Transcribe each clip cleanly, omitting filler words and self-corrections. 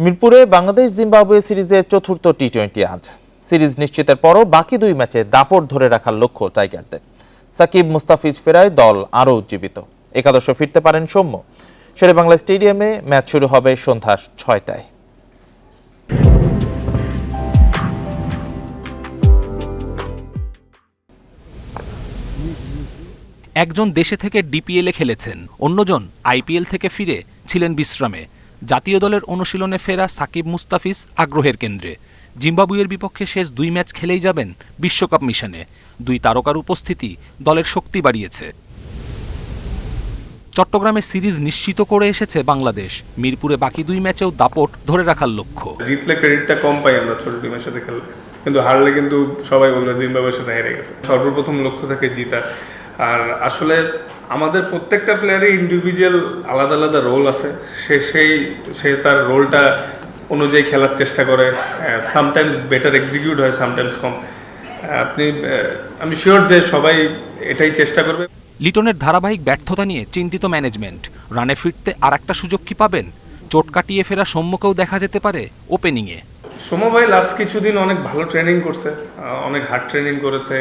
মিরপুরে বাংলাদেশ জিম্বাবুয়ে সিরিজের চতুর্থ টি-20 আজ। সিরিজ নিশ্চিতের পরও বাকি দুই ম্যাচে দাপট ধরে রাখার লক্ষ্য টাইগারদের। সাকিব মুস্তাফিজ ফেরায় দল আরও উজ্জীবিত। একাদশে ফিরতে পারেন সৌম্য। শেরেবাংলা স্টেডিয়ামে ম্যাচ শুরু হবে সন্ধ্যা 6টায়। একজন দেশে থেকে ডিপিএলে খেলেছেন, অন্যজন আইপিএল থেকে ফিরে ছিলেন বিশ্রামে। জাতীয় দলের অনুশীলনে ফেরা সাকিব মুস্তাফিজ আগ্রহের কেন্দ্রে। জিম্বাবুয়ের বিপক্ষে শেষ দুই ম্যাচ খেলেই যাবেন বিশ্বকাপ মিশনে। দুই তারকার উপস্থিতি দলের শক্তি বাড়িয়েছে। চট্টগ্রামে সিরিজ নিশ্চিত করে এসেছে বাংলাদেশ। মিরপুরে বাকি দুই ম্যাচেও দাপট ধরে রাখার লক্ষ্য। জিতলে ক্রেডিটটা কম পাই আমরা ছোট টিমের সাথে খেললে, কিন্তু হারলে কিন্তু সবাই বলবে জিম্বাবুয়ের সাথে হেরে গেছে। সর্বপ্রথম লক্ষ্য থাকে জিতা। আর আসলে আমাদের প্রত্যেকটা প্লেয়ারই ইন্ডিভিজুয়াল আলাদা আলাদা রোল আছে। সে তার রোলটা অনুযায়ী খেলার চেষ্টা করে। সামটাইমস বেটার এক্সিকিউট হয়, সামটাইমস কম। আমি শিওর যে সবাই এটাই চেষ্টা করবে। লিটনের ধারাবাহিক ব্যর্থতা নিয়ে চিন্তিত ম্যানেজমেন্ট। রানে ফিরতে আর একটা সুযোগ কি পাবেন? চোট কাটিয়ে ফেরা সৌম্যকেও দেখা যেতে পারে ওপেনিংয়ে। সৌম্য ভাই লাস্ট কিছুদিন অনেক ভালো ট্রেনিং করছে, অনেক হার্ড ট্রেনিং করেছে।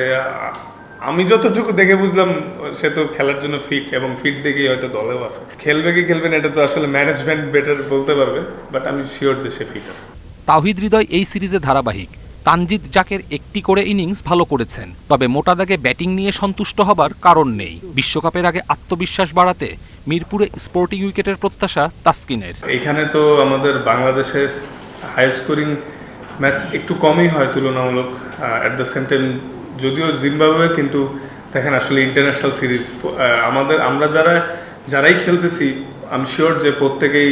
আমি যতটুকু দেখে বুঝলাম সে তো খেলার জন্য ফিট, এবং ফিট দেখেই হয়তো দলেও আছে। খেলবে কি খেলবে না এটা তো আসলে ম্যানেজমেন্ট বেটার বলতে পারবে, বাট আমি শিওর যে সে ফিট আছে। তাওহিদ হৃদয় এই সিরিজে ধারাবাহিক। তানজিদ জাকের একটি করে ইনিংস ভালো করেছেন, তবে মোটা দাগে ব্যাটিং নিয়ে সন্তুষ্ট হবার কারণ নেই। বিশ্বকাপের আগে আত্মবিশ্বাস বাড়াতে মিরপুরে স্পোর্টিং উইকেটের প্রত্যাশা তাসকিনের। এখানে তো আমাদের বাংলাদেশের হাই স্কোরিং ম্যাচ একটু কমই হয় তুলনামূলক। অ্যাট দ্য সেম টাইম যদিও জিম্বাবুয়ে, কিন্তু দেখেন আসলে ইন্টারন্যাশনাল সিরিজ আমরা যারাই খেলতেছি, আমি শিওর যে প্রত্যেকেই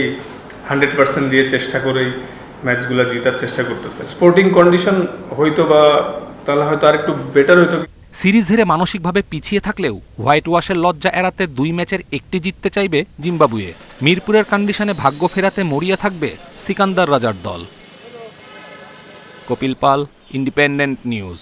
100% দিয়ে চেষ্টা করেই ম্যাচগুলো জিতার চেষ্টা করতেছে। স্পোর্টিং কন্ডিশন হয়তো বা তাহলে হয়তো আর একটু বেটার হইতো। সিরিজ হেরে মানসিকভাবে পিছিয়ে থাকলেও হোয়াইট ওয়াশের লজ্জা এড়াতে দুই ম্যাচের একটি জিততে চাইবে জিম্বাবুয়ে। মিরপুরের কন্ডিশনে ভাগ্য ফেরাতে মরিয়া থাকবে সিকান্দার রাজার দল। কপিল পাল, ইন্ডিপেন্ডেন্ট নিউজ।